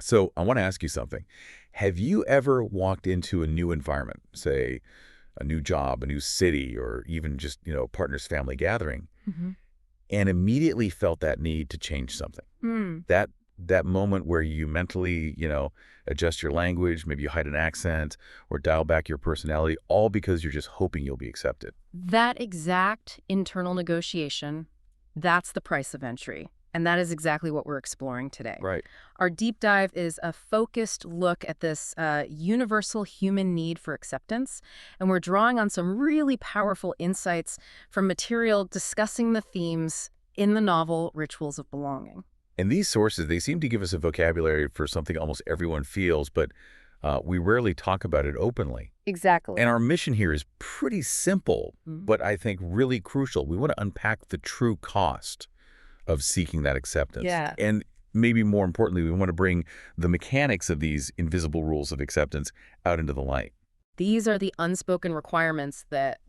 So I want to ask you something. Have you ever walked into a new environment, say a new job, a new city, or even just, partner's family gathering, Hmm. and immediately felt that need to change something? Hmm. That moment where you mentally, adjust your language, maybe you hide an accent or dial back your personality, all because you're just hoping you'll be accepted. That exact internal negotiation, that's the price of entry. And that is exactly what we're exploring today. Right. Our deep dive is a focused look at this universal human need for acceptance. And we're drawing on some really powerful insights from material discussing the themes in the novel Rituals of Belonging. And these sources, they seem to give us a vocabulary for something almost everyone feels, but we rarely talk about it openly. Exactly. And our mission here is pretty simple, Mhm. but I think really crucial. We want to unpack the true cost of seeking that acceptance. Yeah. And maybe more importantly, we want to bring the mechanics of these invisible rules of acceptance out into the light. These are the unspoken requirements that,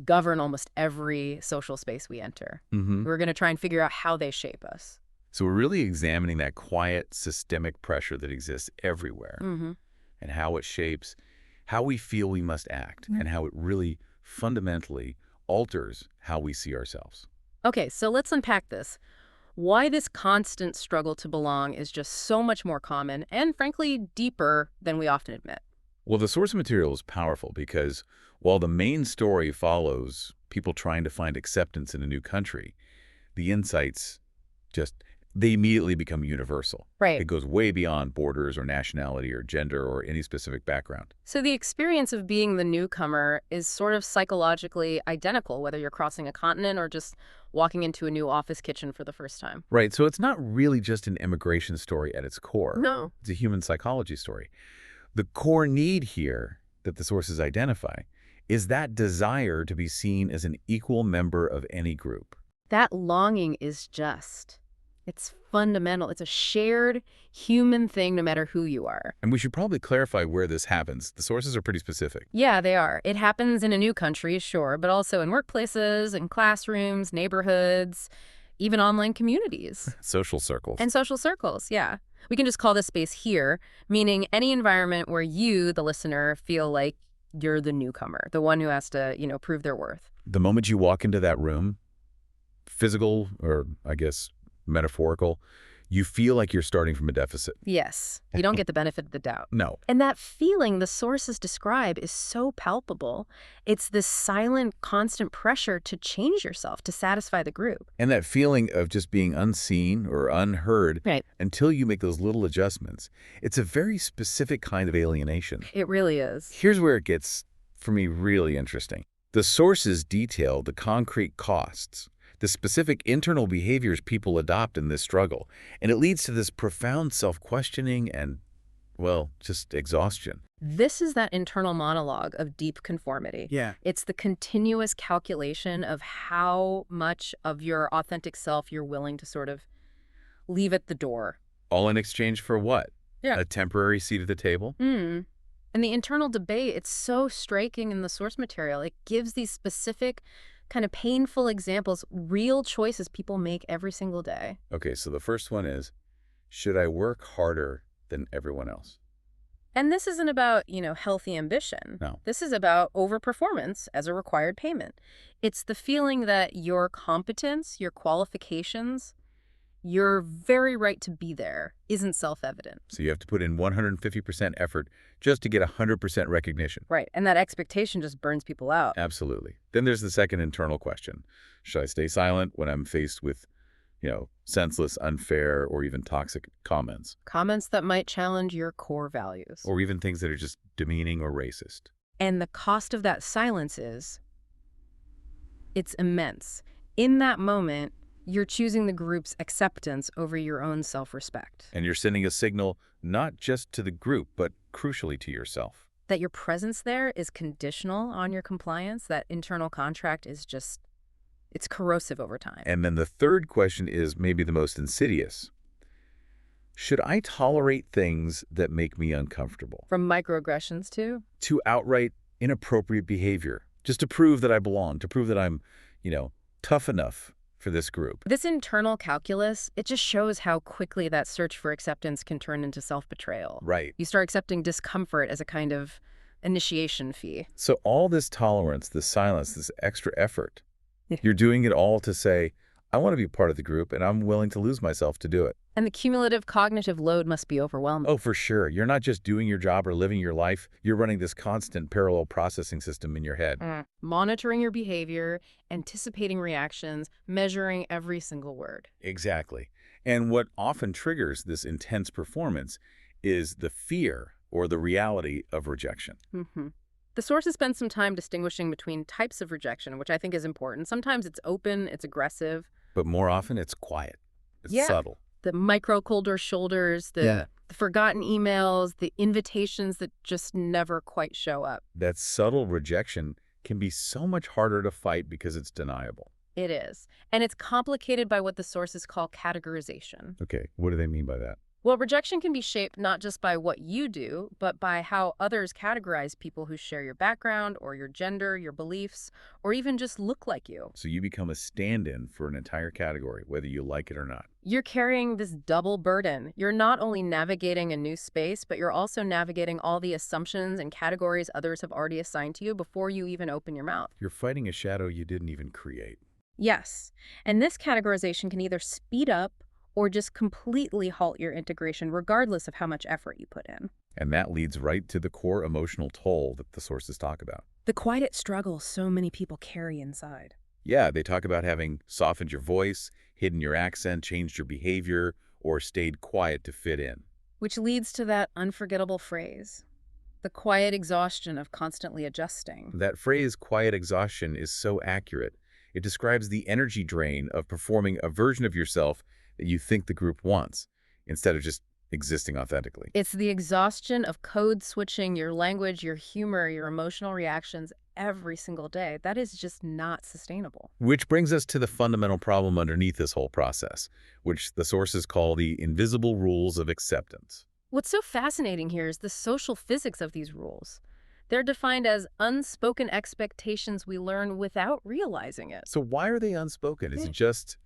govern almost every social space we enter. Hmm. We're going to try and figure out how they shape us. So we're really examining that quiet, systemic pressure that exists everywhere Mm-hmm. and how it shapes how we feel we must act and how it really fundamentally alters how we see ourselves. Okay, so let's unpack this. Why this constant struggle to belong is just so much more common and, frankly, deeper than we often admit. Well, the source material is powerful because while the main story follows people trying to find acceptance in a new country, the insights just, they immediately become universal. Right. It goes way beyond borders or nationality or gender or any specific background. So the experience of being the newcomer is sort of psychologically identical, whether you're crossing a continent or just walking into a new office kitchen for the first time. Right, so it's not really just an immigration story at its core. No. It's a human psychology story. The core need here that the sources identify is that desire to be seen as an equal member of any group. That longing is it's fundamental. It's a shared human thing no matter who you are. And we should probably clarify where this happens. The sources are pretty specific. Yeah, they are. It happens in a new country, sure, but also in workplaces, in classrooms, neighborhoods, even online communities. Social circles. And social circles, yeah. We can just call this space here, meaning any environment where you, the listener, feel like you're the newcomer, the one who has to, prove their worth. The moment you walk into that room, physical or I guess metaphorical, you feel like you're starting from a deficit. Yes, you don't get the benefit of the doubt. No. And that feeling the sources describe is so palpable. It's this silent, constant pressure to change yourself to satisfy the group. And that feeling of just being unseen or unheard Right. until you make those little adjustments, it's a very specific kind of alienation. It really is. Here's where it gets, for me, really interesting. The sources detail the concrete costs, the specific internal behaviors people adopt in this struggle, and it leads to this profound self-questioning and, well, just exhaustion. This is that internal monologue of deep conformity. Yeah. It's the continuous calculation of how much of your authentic self you're willing to sort of leave at the door. All in exchange for what? Yeah. A temporary seat at the table? And the internal debate, it's so striking in the source material. It gives these specific, kind of painful examples, real choices people make every single day. Okay, so the first one is, should I work harder than everyone else? And this isn't about, healthy ambition. No. This is about overperformance as a required payment. It's the feeling that your competence, your qualifications, your very right to be there isn't self-evident. So you have to put in 150% effort just to get 100% recognition. Right. And that expectation just burns people out. Absolutely. Then there's the second internal question. Should I stay silent when I'm faced with, senseless, unfair, or even toxic comments? Comments that might challenge your core values. Or even things that are just demeaning or racist. And the cost of that silence it's immense. In that moment, you're choosing the group's acceptance over your own self-respect. And you're sending a signal not just to the group, but crucially to yourself. That your presence there is conditional on your compliance. That internal contract is it's corrosive over time. And then the third question is maybe the most insidious. Should I tolerate things that make me uncomfortable? From microaggressions to outright inappropriate behavior, just to prove that I belong, to prove that I'm, tough enough for this group. This internal calculus, it just shows how quickly that search for acceptance can turn into self-betrayal. Right. You start accepting discomfort as a kind of initiation fee. So all this tolerance, this silence, this extra effort, Yeah. you're doing it all to say, I want to be part of the group and I'm willing to lose myself to do it. And the cumulative cognitive load must be overwhelming. Oh, for sure. You're not just doing your job or living your life. You're running this constant parallel processing system in your head. Monitoring your behavior, anticipating reactions, measuring every single word. Exactly. And what often triggers this intense performance is the fear or the reality of rejection. The sources spend some time distinguishing between types of rejection, which I think is important. Sometimes it's open, it's aggressive. But more often, it's quiet. It's Yeah. subtle. The micro colder shoulders, the forgotten emails, the invitations that just never quite show up. That subtle rejection can be so much harder to fight because it's deniable. It is. And it's complicated by what the sources call categorization. Okay, what do they mean by that? Well, rejection can be shaped not just by what you do, but by how others categorize people who share your background or your gender, your beliefs, or even just look like you. So you become a stand-in for an entire category, whether you like it or not. You're carrying this double burden. You're not only navigating a new space, but you're also navigating all the assumptions and categories others have already assigned to you before you even open your mouth. You're fighting a shadow you didn't even create. Yes, and this categorization can either speed up or just completely halt your integration, regardless of how much effort you put in. And that leads right to the core emotional toll that the sources talk about. The quiet struggle so many people carry inside. Yeah, they talk about having softened your voice, hidden your accent, changed your behavior, or stayed quiet to fit in. Which leads to that unforgettable phrase, the quiet exhaustion of constantly adjusting. That phrase, quiet exhaustion, is so accurate. It describes the energy drain of performing a version of yourself that you think the group wants, instead of just existing authentically. It's the exhaustion of code switching your language, your humor, your emotional reactions every single day. That is just not sustainable. Which brings us to the fundamental problem underneath this whole process, which the sources call the invisible rules of acceptance. What's so fascinating here is the social physics of these rules. They're defined as unspoken expectations we learn without realizing it. So why are they unspoken? Is it just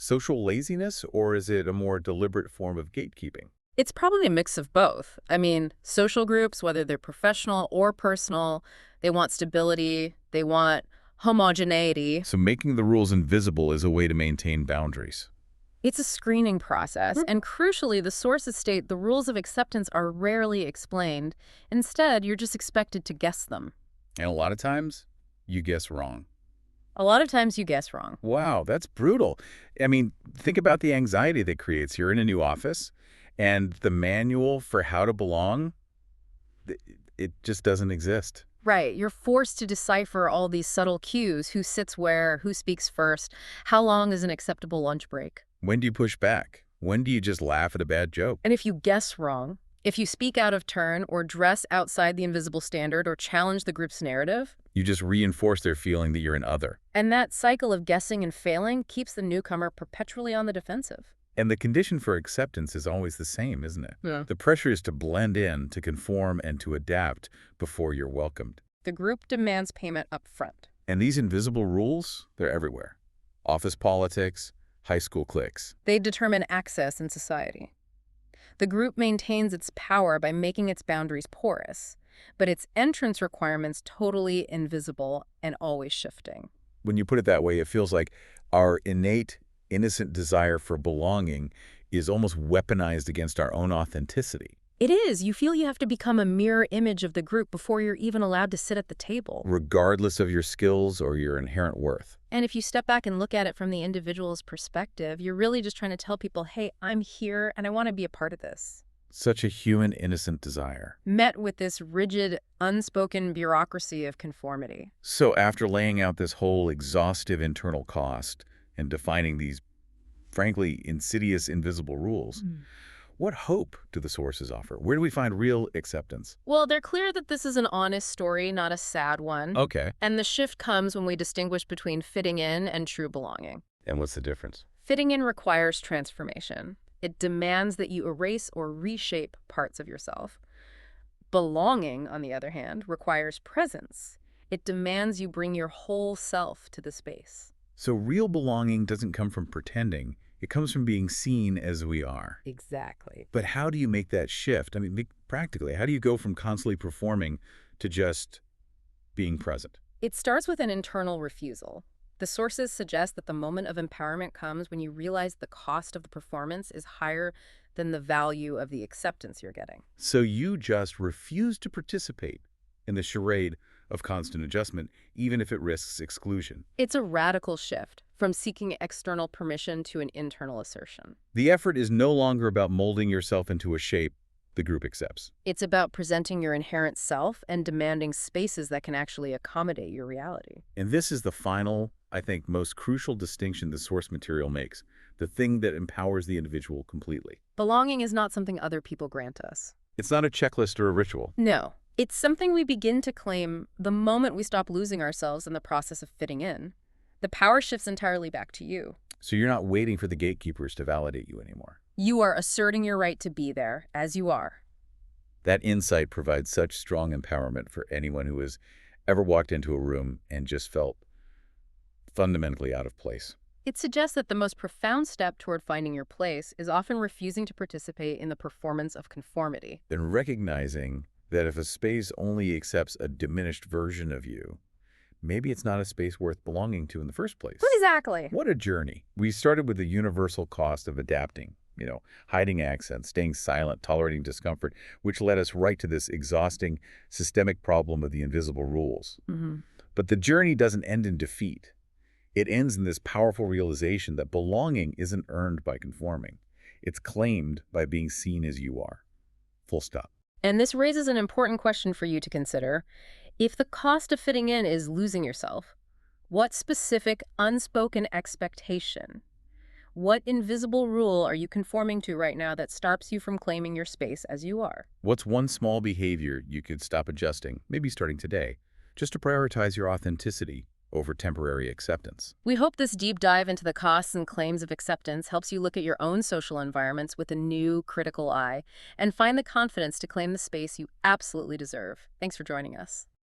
social laziness, or is it a more deliberate form of gatekeeping? It's probably a mix of both. I mean, social groups, whether they're professional or personal, they want stability, they want homogeneity. So making the rules invisible is a way to maintain boundaries. It's a screening process, and crucially, the sources state the rules of acceptance are rarely explained. Instead, you're just expected to guess them. And a lot of times, you guess wrong. A lot of times you guess wrong. Wow, that's brutal. I mean, think about the anxiety that creates. You're in a new office, and the manual for how to belong, it just doesn't exist. Right. You're forced to decipher all these subtle cues, who sits where, who speaks first, how long is an acceptable lunch break. When do you push back? When do you just laugh at a bad joke? And if you guess wrong, if you speak out of turn or dress outside the invisible standard or challenge the group's narrative, You just reinforce their feeling that you're an other. and that cycle of guessing and failing keeps the newcomer perpetually on the defensive. And the condition for acceptance is always the same, isn't it? Yeah. The pressure is to blend in, to conform, and to adapt before you're welcomed. The group demands payment up front. And these invisible rules, they're everywhere. Office politics, high school cliques. They determine access in society. The group maintains its power by making its boundaries porous, but its entrance requirements totally invisible and always shifting. When you put it that way, it feels like our innate, innocent desire for belonging is almost weaponized against our own authenticity. It is. You feel you have to become a mirror image of the group before you're even allowed to sit at the table. Regardless of your skills or your inherent worth. And if you step back and look at it from the individual's perspective, you're really just trying to tell people, hey, I'm here and I want to be a part of this. Such a human, innocent desire. Met with this rigid, unspoken bureaucracy of conformity. So after laying out this whole exhaustive internal cost and defining these, frankly, insidious, invisible rules, what hope do the sources offer? Where do we find real acceptance? Well, they're clear that this is an honest story, not a sad one. Okay. And the shift comes when we distinguish between fitting in and true belonging. And what's the difference? Fitting in requires transformation. It demands that you erase or reshape parts of yourself. Belonging, on the other hand, requires presence. It demands you bring your whole self to the space. So real belonging doesn't come from pretending. It comes from being seen as we are. Exactly. But how do you make that shift? I mean, practically, how do you go from constantly performing to just being present? It starts with an internal refusal. The sources suggest that the moment of empowerment comes when you realize the cost of the performance is higher than the value of the acceptance you're getting. So you just refuse to participate in the charade of constant adjustment, even if it risks exclusion. It's a radical shift from seeking external permission to an internal assertion. The effort is no longer about molding yourself into a shape the group accepts. It's about presenting your inherent self and demanding spaces that can actually accommodate your reality. And this is the final, I think, most crucial distinction the source material makes, the thing that empowers the individual completely. Belonging is not something other people grant us. It's not a checklist or a ritual. No. It's something we begin to claim the moment we stop losing ourselves in the process of fitting in. The power shifts entirely back to you. So you're not waiting for the gatekeepers to validate you anymore. You are asserting your right to be there as you are. That insight provides such strong empowerment for anyone who has ever walked into a room and just felt fundamentally out of place. It suggests that the most profound step toward finding your place is often refusing to participate in the performance of conformity. Then recognizing that if a space only accepts a diminished version of you, maybe it's not a space worth belonging to in the first place. Exactly. What a journey. We started with the universal cost of adapting, hiding accents, staying silent, tolerating discomfort, which led us right to this exhausting systemic problem of the invisible rules. But the journey doesn't end in defeat. It ends in this powerful realization that belonging isn't earned by conforming. It's claimed by being seen as you are. Full stop. And this raises an important question for you to consider. If the cost of fitting in is losing yourself, what specific unspoken expectation, what invisible rule are you conforming to right now that stops you from claiming your space as you are? What's one small behavior you could stop adjusting, maybe starting today, just to prioritize your authenticity over temporary acceptance? We hope this deep dive into the costs and claims of acceptance helps you look at your own social environments with a new, critical eye and find the confidence to claim the space you absolutely deserve. Thanks for joining us.